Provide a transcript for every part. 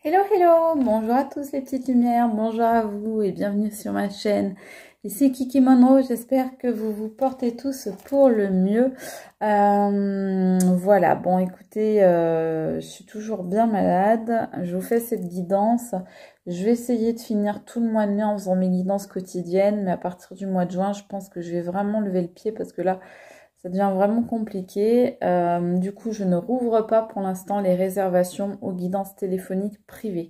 Hello, hello, bonjour à tous les petites lumières, bonjour à vous et bienvenue sur ma chaîne. Ici Kiki Monroe, j'espère que vous vous portez tous pour le mieux. Voilà, bon écoutez, je suis toujours bien malade, je vous fais cette guidance. Je vais essayer de finir tout le mois de mai en faisant mes guidances quotidiennes, mais à partir du mois de juin, je pense que je vais vraiment lever le pied parce que là, ça devient vraiment compliqué. Du coup, je ne rouvre pas pour l'instant les réservations aux guidances téléphoniques privées.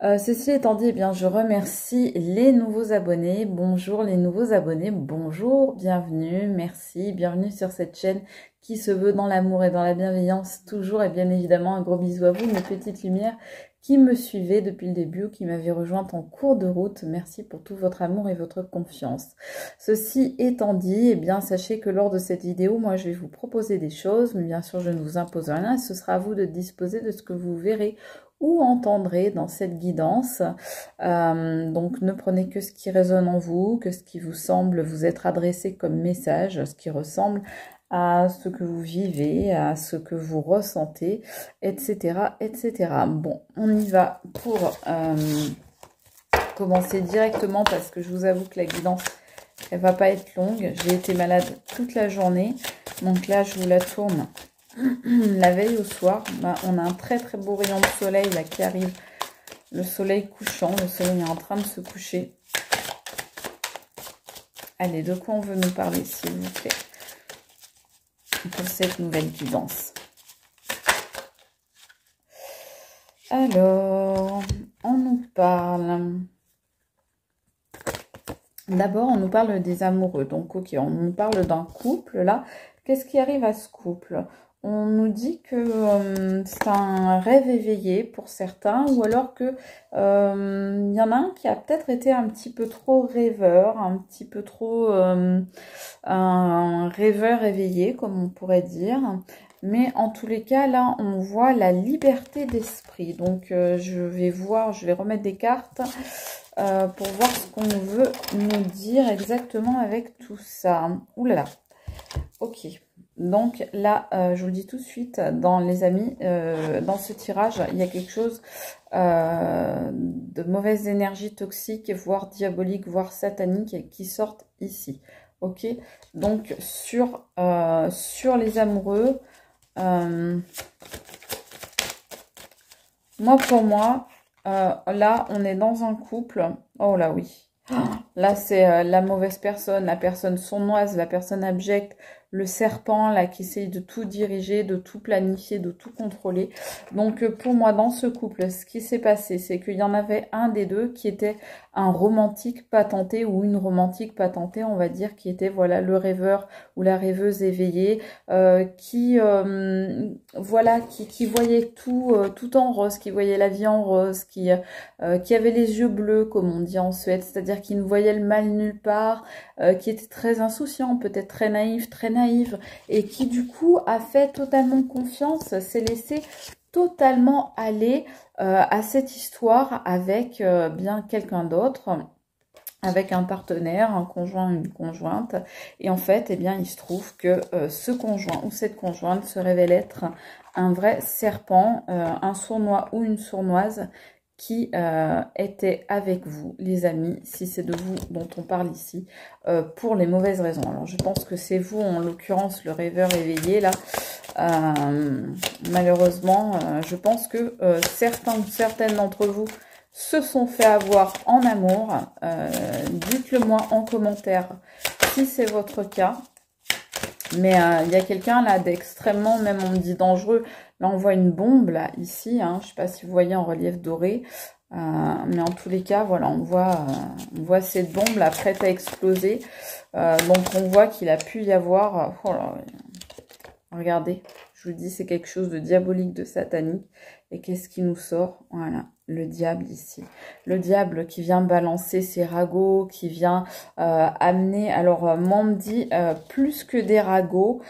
Ceci étant dit, eh bien, je remercie les nouveaux abonnés. Bonjour les nouveaux abonnés, bonjour, bienvenue, merci, bienvenue sur cette chaîne qui se veut dans l'amour et dans la bienveillance toujours. Et bien évidemment, un gros bisou à vous, mes petites lumières qui me suivaient depuis le début ou qui m'avaient rejointe en cours de route. Merci pour tout votre amour et votre confiance. Ceci étant dit, eh bien, sachez que lors de cette vidéo, moi, je vais vous proposer des choses, mais bien sûr, je ne vous impose rien. Et ce sera à vous de disposer de ce que vous verrez ou entendrez dans cette guidance. Donc, ne prenez que ce qui résonne en vous, que ce qui vous semble vous être adressé comme message, ce qui ressemble à ce que vous vivez, à ce que vous ressentez, etc., etc. Bon, on y va pour commencer directement parce que je vous avoue que la guidance, elle va pas être longue. J'ai été malade toute la journée, donc là, je vous la tourne la veille au soir. Bah, on a un très très beau rayon de soleil là qui arrive, le soleil couchant, le soleil est en train de se coucher. Allez, de quoi on veut nous parler s'il vous plaît pour cette nouvelle guidance? Alors, on nous parle... D'abord, on nous parle des amoureux. Donc, ok, on nous parle d'un couple, là. Qu'est-ce qui arrive à ce couple? On nous dit que c'est un rêve éveillé pour certains, ou alors que y en a un qui a peut-être été un petit peu trop rêveur, un petit peu trop un rêveur éveillé, comme on pourrait dire. Mais en tous les cas, là, on voit la liberté d'esprit. Donc, je vais remettre des cartes pour voir ce qu'on veut nous dire exactement avec tout ça. Ouh là là. Ok. Donc là, je vous le dis tout de suite, dans les amis, dans ce tirage, il y a quelque chose de mauvaise énergie toxique, voire diabolique, voire satanique qui sortent ici. Ok. Donc sur les amoureux, pour moi, là, on est dans un couple. Oh là oui. Là, c'est la mauvaise personne, la personne sournoise, la personne abjecte, le serpent là qui essaye de tout diriger, de tout planifier, de tout contrôler. Donc pour moi, dans ce couple, ce qui s'est passé, c'est qu'il y en avait un des deux qui était un romantique patenté ou une romantique patentée, on va dire, qui était voilà le rêveur ou la rêveuse éveillée, qui voyait tout en rose, qui voyait la vie en rose, qui avait les yeux bleus, comme on dit en Suède, c'est-à-dire qui ne voyait le mal nulle part, qui était très insouciant, peut-être très naïf, très naïve, et qui du coup a fait totalement confiance, s'est laissé totalement aller à cette histoire avec bien quelqu'un d'autre, avec un partenaire, un conjoint, une conjointe. Et en fait, eh bien, il se trouve que ce conjoint ou cette conjointe se révèle être un vrai serpent, un sournois ou une sournoise qui était avec vous, les amis, si c'est de vous dont on parle ici, pour les mauvaises raisons. Alors, je pense que c'est vous, en l'occurrence, le rêveur éveillé, là. Malheureusement, je pense que certains ou certaines d'entre vous se sont fait avoir en amour. Dites-le moi en commentaire si c'est votre cas. Mais il y a quelqu'un là d'extrêmement, même on me dit dangereux. Là on voit une bombe là, ici, hein, je ne sais pas si vous voyez en relief doré. Mais en tous les cas, voilà, on voit cette bombe là prête à exploser. Donc on voit qu'il a pu y avoir... oh là, regardez, je vous dis, c'est quelque chose de diabolique, de satanique. Et qu'est-ce qui nous sort? Voilà, le diable ici. Le diable qui vient balancer ses ragots, qui vient amener... Alors, moi, on me dit, plus que des ragots,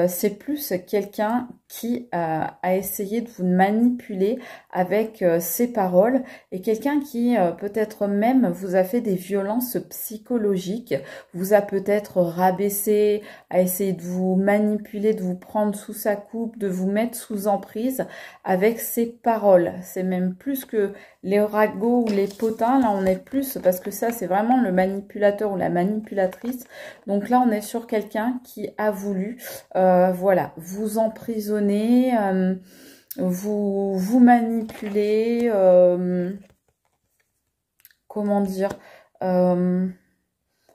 c'est plus quelqu'un qui a essayé de vous manipuler avec ses paroles et quelqu'un qui peut-être même vous a fait des violences psychologiques, vous a peut-être rabaissé, a essayé de vous manipuler, de vous prendre sous sa coupe, de vous mettre sous emprise avec ses paroles. C'est même plus que les ragots ou les potins, là on est plus, parce que ça c'est vraiment le manipulateur ou la manipulatrice. Donc là on est sur quelqu'un qui a voulu voilà, vous emprisonner, vous manipuler, comment dire,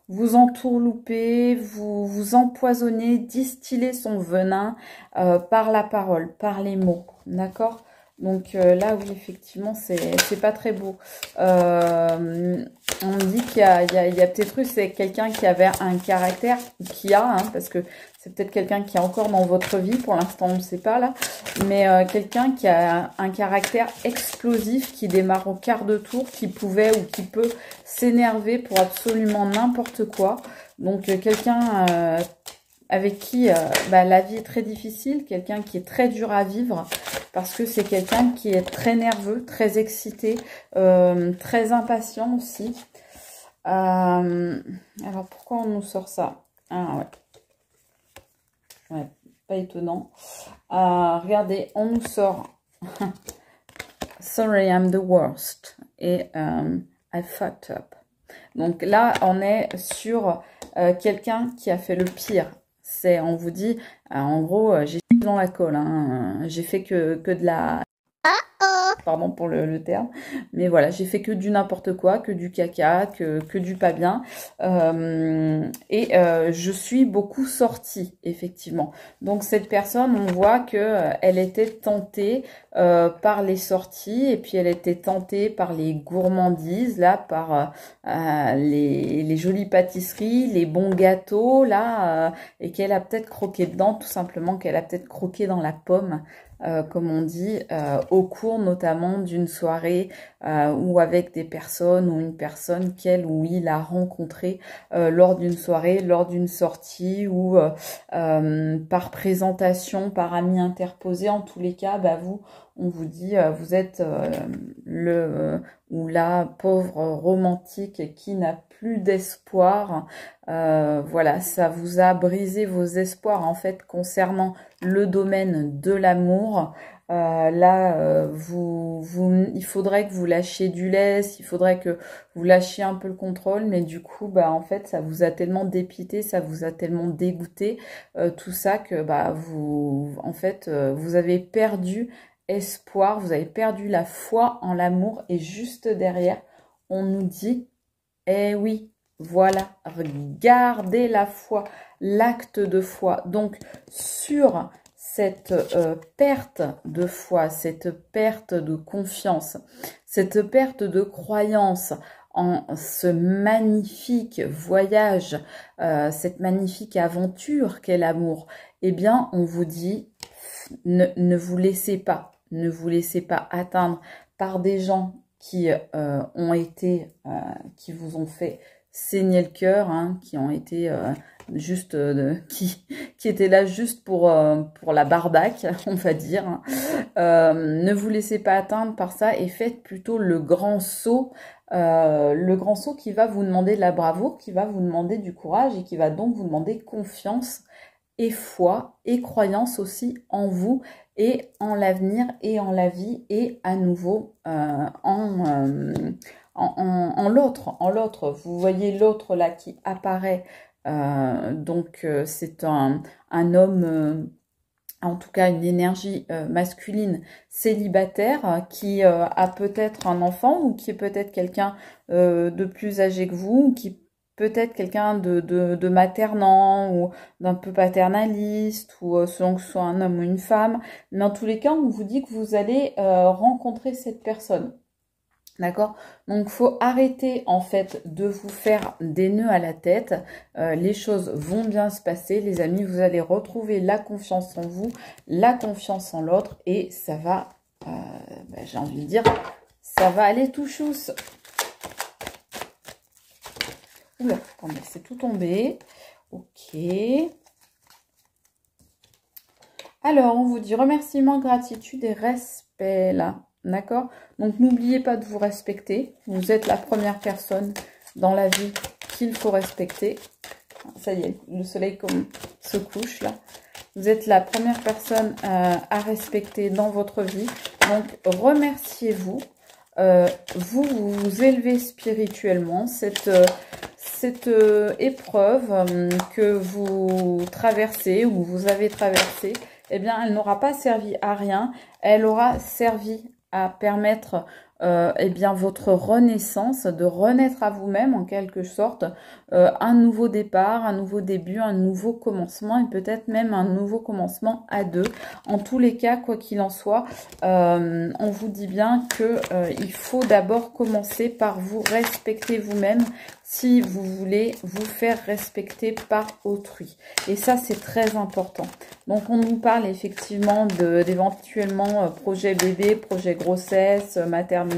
vous entourlouper, vous empoisonner, distiller son venin par la parole, par les mots, d'accord? Donc là, oui, effectivement, c'est pas très beau. On me dit qu'il y a peut-être eu, c'est quelqu'un qui avait un caractère, qui a, hein, parce que c'est peut-être quelqu'un qui est encore dans votre vie, pour l'instant on ne sait pas là, mais quelqu'un qui a un caractère explosif, qui démarre au quart de tour, qui pouvait ou qui peut s'énerver pour absolument n'importe quoi. Donc quelqu'un avec qui la vie est très difficile, quelqu'un qui est très dur à vivre, parce que c'est quelqu'un qui est très nerveux, très excité, très impatient aussi. Alors pourquoi on nous sort ça? Ah ouais. Ouais, pas étonnant. Regardez, on nous sort Sorry, I'm the worst. Et I fucked up. Donc là, on est sur quelqu'un qui a fait le pire. On vous dit, en gros, j'ai dans la colle. Hein, j'ai fait que de la... Pardon pour le terme, mais voilà, j'ai fait que du n'importe quoi, que du caca, que du pas bien, je suis beaucoup sortie, effectivement. Donc cette personne, on voit que elle était tentée par les sorties, et puis elle était tentée par les gourmandises, là, par les jolies pâtisseries, les bons gâteaux, là, et qu'elle a peut-être croqué dedans, tout simplement, qu'elle a peut-être croqué dans la pomme. Comme on dit, au cours notamment d'une soirée ou avec des personnes ou une personne qu'elle ou il a rencontré lors d'une soirée, lors d'une sortie ou par présentation, par ami interposé. En tous les cas, on vous dit, vous êtes le ou la pauvre romantique qui n'a plus d'espoir. Voilà, ça vous a brisé vos espoirs en fait concernant le domaine de l'amour. Là, il faudrait que vous lâchiez du lest, il faudrait que vous lâchiez un peu le contrôle, mais du coup, en fait, ça vous a tellement dépité, ça vous a tellement dégoûté, tout ça que en fait, vous avez perdu espoir, vous avez perdu la foi en l'amour, et juste derrière, on nous dit, eh oui, voilà, regardez la foi, l'acte de foi. Donc, sur cette perte de foi, cette perte de confiance, cette perte de croyance en ce magnifique voyage, cette magnifique aventure qu'est l'amour, eh bien, on vous dit, ne vous laissez pas, ne vous laissez pas atteindre par des gens qui qui vous ont fait saigner le cœur, hein, qui ont été juste, qui étaient là juste pour la barbaque, on va dire. Hein. Ne vous laissez pas atteindre par ça et faites plutôt le grand saut qui va vous demander de la bravoure, qui va vous demander du courage et qui va donc vous demander confiance et foi et croyance aussi en vous et en l'avenir et en la vie et à nouveau en l'autre. Vous voyez l'autre là qui apparaît, donc c'est un homme, en tout cas une énergie masculine célibataire qui a peut-être un enfant ou qui est peut-être quelqu'un de plus âgé que vous, ou qui peut-être quelqu'un de maternant ou d'un peu paternaliste, ou selon que ce soit un homme ou une femme. Mais en tous les cas, on vous dit que vous allez rencontrer cette personne. D'accord? Donc, faut arrêter en fait de vous faire des nœuds à la tête. Les choses vont bien se passer, les amis. Vous allez retrouver la confiance en vous, la confiance en l'autre, et ça va, j'ai envie de dire, ça va aller tout chousse. Oula, attendez, c'est tout tombé. Ok. Alors, on vous dit remerciements, gratitude et respect, là. D'accord? Donc, n'oubliez pas de vous respecter. Vous êtes la première personne dans la vie qu'il faut respecter. Ça y est, le soleil se couche, là. Vous êtes la première personne à respecter dans votre vie. Donc, remerciez-vous. Vous vous élevez spirituellement. Cette épreuve que vous traversez ou vous avez traversée, eh bien, elle n'aura pas servi à rien. Elle aura servi à permettre eh bien, votre renaissance, de renaître à vous-même en quelque sorte, un nouveau départ, un nouveau début, un nouveau commencement et peut-être même un nouveau commencement à deux. En tous les cas, quoi qu'il en soit, on vous dit bien que il faut d'abord commencer par vous respecter vous-même si vous voulez vous faire respecter par autrui. Et ça, c'est très important. Donc, on nous parle effectivement d'éventuellement projet bébé, projet grossesse, maternité.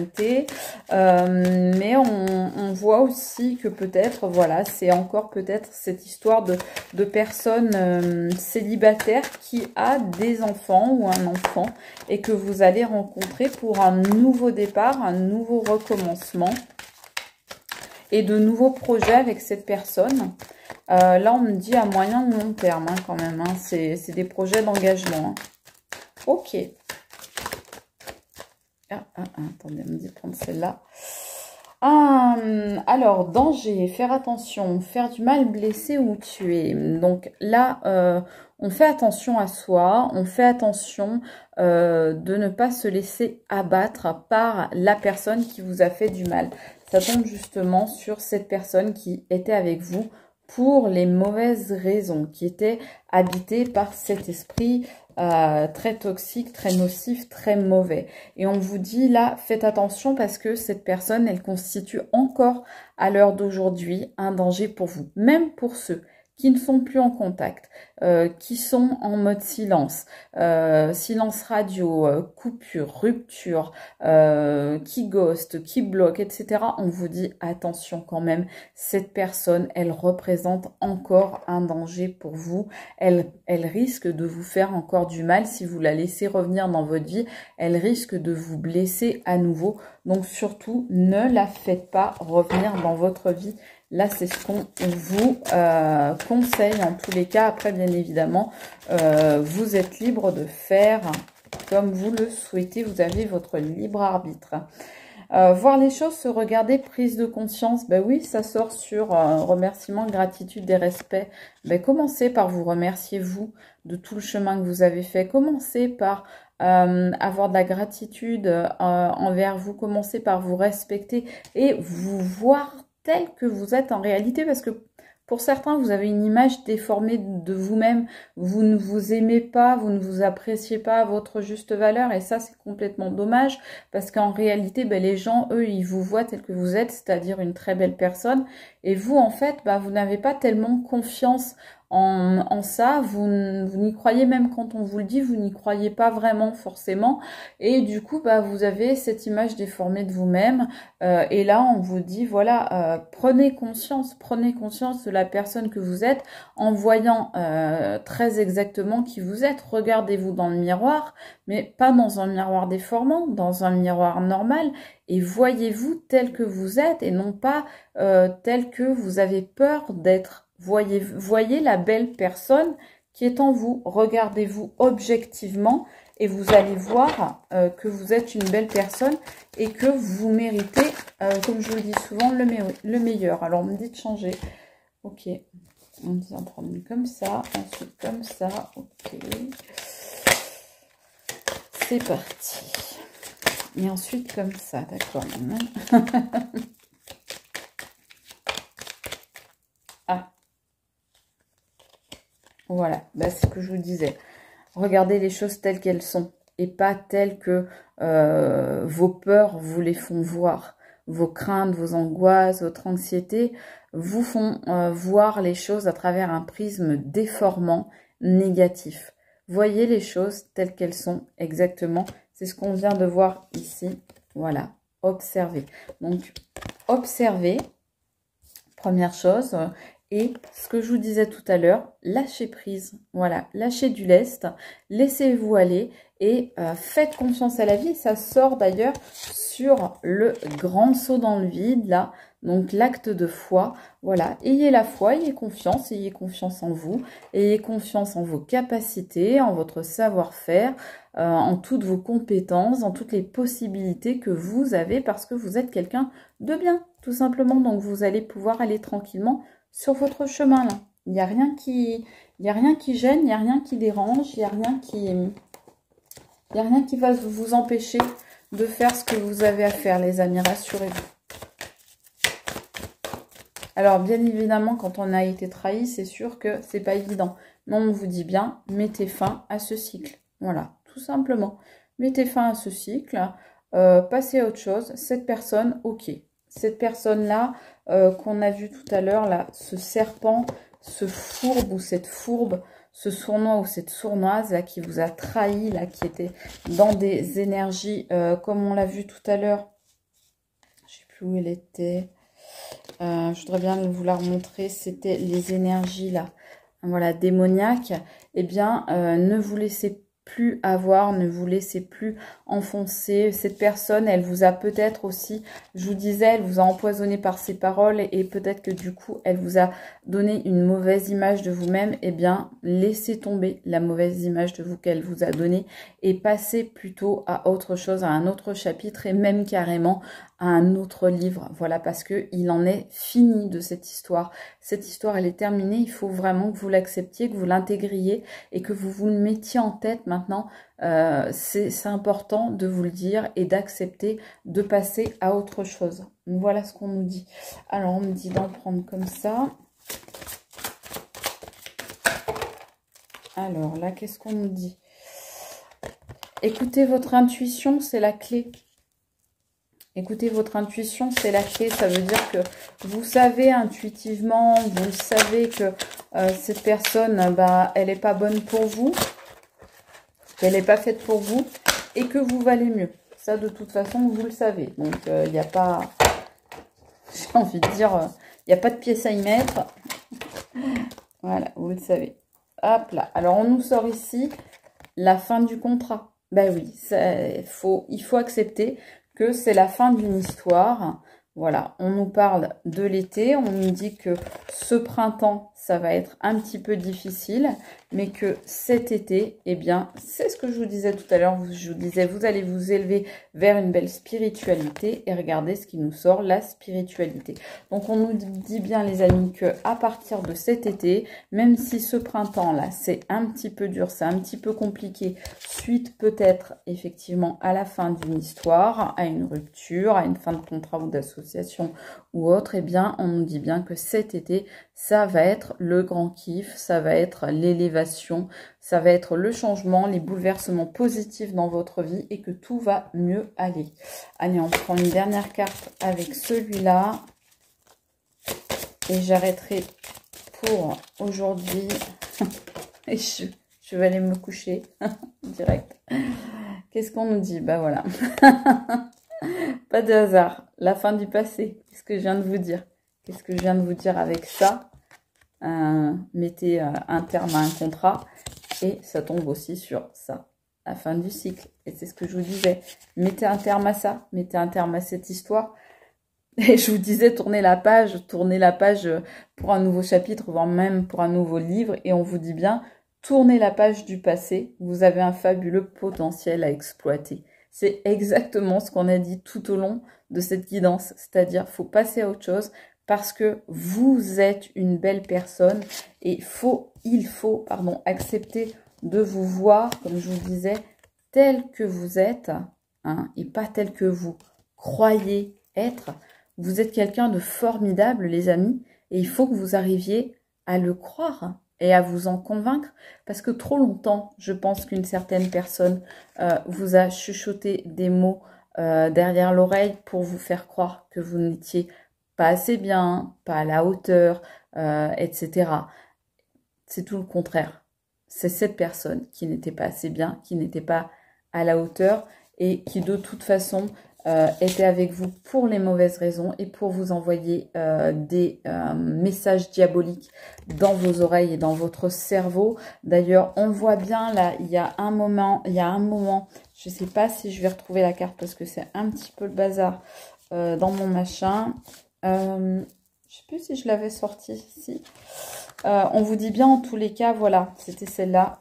Mais on voit aussi que peut-être, voilà, c'est encore peut-être cette histoire de personnes célibataires qui a des enfants ou un enfant et que vous allez rencontrer pour un nouveau départ, un nouveau recommencement et de nouveaux projets avec cette personne. Là, on me dit à moyen ou long terme, hein, quand même. Hein. C'est des projets d'engagement. Hein. Ok. Attendez, on me dit de prendre celle-là. Alors, danger, faire attention, faire du mal, blesser ou tuer. Donc là, on fait attention à soi, on fait attention de ne pas se laisser abattre par la personne qui vous a fait du mal. Ça tombe justement sur cette personne qui était avec vous pour les mauvaises raisons, qui était habitée par cet esprit très toxique, très nocif, très mauvais. Et on vous dit là, faites attention parce que cette personne, elle constitue encore à l'heure d'aujourd'hui un danger pour vous, même pour ceux qui ne sont plus en contact, qui sont en mode silence, silence radio, coupure, rupture, qui ghost, qui bloque, etc. On vous dit attention quand même, cette personne, elle représente encore un danger pour vous. Elle risque de vous faire encore du mal si vous la laissez revenir dans votre vie. Elle risque de vous blesser à nouveau. Donc surtout, ne la faites pas revenir dans votre vie. Là, c'est ce qu'on vous conseille en tous les cas. Après, bien évidemment, vous êtes libre de faire comme vous le souhaitez. Vous avez votre libre arbitre. Voir les choses, se regarder, prise de conscience. Ben oui, ça sort sur remerciement, gratitude et respect. Ben, commencez par vous remercier, vous, de tout le chemin que vous avez fait. Commencez par avoir de la gratitude envers vous. Commencez par vous respecter et vous voir tel que vous êtes en réalité, parce que pour certains, vous avez une image déformée de vous-même, vous ne vous aimez pas, vous ne vous appréciez pas à votre juste valeur, et ça, c'est complètement dommage, parce qu'en réalité, ben, les gens, eux, ils vous voient tel que vous êtes, c'est-à-dire une très belle personne, et vous, en fait, ben, vous n'avez pas tellement confiance en ça, vous n'y croyez même quand on vous le dit, vous n'y croyez pas vraiment forcément, et du coup, bah, vous avez cette image déformée de vous-même, et là, on vous dit, voilà, prenez conscience de la personne que vous êtes, en voyant très exactement qui vous êtes, regardez-vous dans le miroir, mais pas dans un miroir déformant, dans un miroir normal, et voyez-vous tel que vous êtes, et non pas tel que vous avez peur d'être. Voyez la belle personne qui est en vous. Regardez-vous objectivement et vous allez voir que vous êtes une belle personne et que vous méritez, comme je le dis souvent, le meilleur. Alors, on me dit de changer. Ok. On dit en prendre une comme ça, ensuite comme ça. Ok. C'est parti. Et ensuite comme ça, d'accord. Ah. Voilà, bah, c'est ce que je vous disais. Regardez les choses telles qu'elles sont et pas telles que vos peurs vous les font voir. Vos craintes, vos angoisses, votre anxiété vous font voir les choses à travers un prisme déformant, négatif. Voyez les choses telles qu'elles sont exactement. C'est ce qu'on vient de voir ici. Voilà, observez. Donc, observez. Première chose, Et ce que je vous disais tout à l'heure, lâchez prise. Voilà, lâchez du lest, laissez-vous aller et faites confiance à la vie. Ça sort d'ailleurs sur le grand saut dans le vide, là. Donc l'acte de foi, voilà, ayez la foi, ayez confiance en vous, ayez confiance en vos capacités, en votre savoir-faire, en toutes vos compétences, en toutes les possibilités que vous avez parce que vous êtes quelqu'un de bien, tout simplement. Donc vous allez pouvoir aller tranquillement sur votre chemin là. Il n'y a rien qui gêne, il n'y a rien qui dérange, il n'y a rien qui va vous empêcher de faire ce que vous avez à faire, les amis, rassurez-vous. Alors, bien évidemment, quand on a été trahi, c'est sûr que c'est pas évident. Mais on vous dit bien, mettez fin à ce cycle. Voilà, tout simplement. Mettez fin à ce cycle, passez à autre chose. Cette personne, ok. Cette personne-là, qu'on a vu tout à l'heure, là, ce serpent, ce fourbe ou cette fourbe, ce sournois ou cette sournoise, là, qui vous a trahi, là, qui était dans des énergies, comme on l'a vu tout à l'heure. Je sais plus où elle était. Je voudrais bien vous la remontrer, c'était les énergies là, voilà, démoniaques. Eh bien, ne vous laissez plus avoir, ne vous laissez plus enfoncer. Cette personne, elle vous a peut-être aussi, je vous disais, elle vous a empoisonné par ses paroles et peut-être que du coup, elle vous a donné une mauvaise image de vous-même. Eh bien, laissez tomber la mauvaise image de vous qu'elle vous a donnée et passez plutôt à autre chose, à un autre chapitre et même carrément à un autre livre. Voilà, parce que il en est fini de cette histoire. Cette histoire, elle est terminée. Il faut vraiment que vous l'acceptiez, que vous l'intégriez et que vous le mettiez en tête maintenant. C'est important de vous le dire et d'accepter de passer à autre chose. Voilà ce qu'on nous dit. Alors, on me dit d'en prendre comme ça. Alors là, qu'est-ce qu'on nous dit? Écoutez votre intuition, c'est la clé. Écoutez votre intuition, c'est la clé. Ça veut dire que vous savez intuitivement, vous savez que cette personne, bah, elle n'est pas bonne pour vous, qu'elle n'est pas faite pour vous et que vous valez mieux. Ça, de toute façon, vous le savez. Donc, il n'y a pas, j'ai envie de dire, il n'y a pas de pièce à y mettre. Voilà, vous le savez. Hop là. Alors, on nous sort ici la fin du contrat. Ben oui, il faut accepter que c'est la fin d'une histoire. Voilà, on nous parle de l'été, on nous dit que ce printemps, ça va être un petit peu difficile, mais que cet été, eh bien, c'est ce que je vous disais tout à l'heure, je vous disais, vous allez vous élever vers une belle spiritualité, et regardez ce qui nous sort, la spiritualité. Donc, on nous dit bien, les amis, que à partir de cet été, même si ce printemps-là, c'est un petit peu dur, c'est un petit peu compliqué, suite peut-être, effectivement, à la fin d'une histoire, à une rupture, à une fin de contrat ou d'association ou autre, eh bien, on nous dit bien que cet été, ça va être le grand kiff, ça va être l'élévation, ça va être le changement, les bouleversements positifs dans votre vie et que tout va mieux aller. Allez, on prend une dernière carte avec celui-là et j'arrêterai pour aujourd'hui. Et je vais aller me coucher direct. Qu'est-ce qu'on nous dit? Bah voilà. Pas de hasard. La fin du passé. Qu'est-ce que je viens de vous dire? Qu'est-ce que je viens de vous dire avec ça? Mettez un terme à un contrat. Et ça tombe aussi sur ça. La fin du cycle. Et c'est ce que je vous disais. Mettez un terme à ça. Mettez un terme à cette histoire. Et je vous disais, tournez la page pour un nouveau chapitre, voire même pour un nouveau livre. Et on vous dit bien, tournez la page du passé. Vous avez un fabuleux potentiel à exploiter. C'est exactement ce qu'on a dit tout au long de cette guidance. C'est-à-dire, faut passer à autre chose parce que vous êtes une belle personne et il faut, accepter de vous voir, comme je vous disais, tel que vous êtes, hein, et pas tel que vous croyez être. Vous êtes quelqu'un de formidable, les amis, et il faut que vous arriviez à le croire et à vous en convaincre, parce que trop longtemps, je pense qu'une certaine personne vous a chuchoté des mots derrière l'oreille pour vous faire croire que vous n'étiez pas assez bien, pas à la hauteur, etc. C'est tout le contraire. C'est cette personne qui n'était pas assez bien, qui n'était pas à la hauteur et qui de toute façon était avec vous pour les mauvaises raisons et pour vous envoyer des messages diaboliques dans vos oreilles et dans votre cerveau. D'ailleurs, on le voit bien là, il y a un moment, je ne sais pas si je vais retrouver la carte parce que c'est un petit peu le bazar dans mon machin. Je ne sais plus si je l'avais sorti ici. On vous dit bien en tous les cas, voilà, c'était celle-là.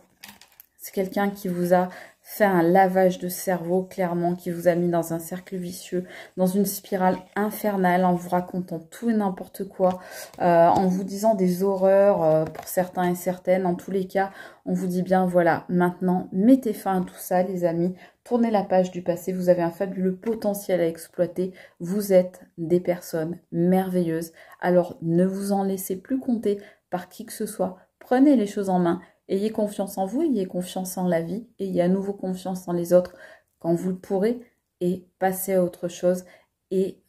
C'est quelqu'un qui vous a fait un lavage de cerveau, clairement, qui vous a mis dans un cercle vicieux, dans une spirale infernale, en vous racontant tout et n'importe quoi, en vous disant des horreurs pour certains et certaines. En tous les cas, on vous dit bien, voilà, maintenant, mettez fin à tout ça, les amis. Tournez la page du passé, vous avez un fabuleux potentiel à exploiter. Vous êtes des personnes merveilleuses. Alors, ne vous en laissez plus compter par qui que ce soit. Prenez les choses en main. Ayez confiance en vous, ayez confiance en la vie, et ayez à nouveau confiance en les autres quand vous le pourrez, et passez à autre chose, et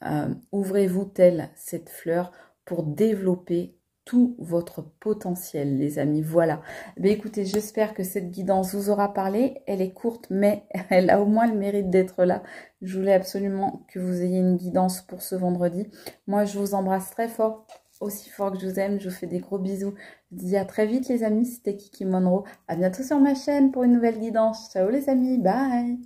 ouvrez-vous telle cette fleur pour développer tout votre potentiel, les amis. Voilà. Mais écoutez, j'espère que cette guidance vous aura parlé. Elle est courte, mais elle a au moins le mérite d'être là. Je voulais absolument que vous ayez une guidance pour ce vendredi. Moi, je vous embrasse très fort. Aussi fort que je vous aime, je vous fais des gros bisous. Je vous dis à très vite les amis, c'était Kiki Monroe. À bientôt sur ma chaîne pour une nouvelle guidance. Ciao les amis, bye.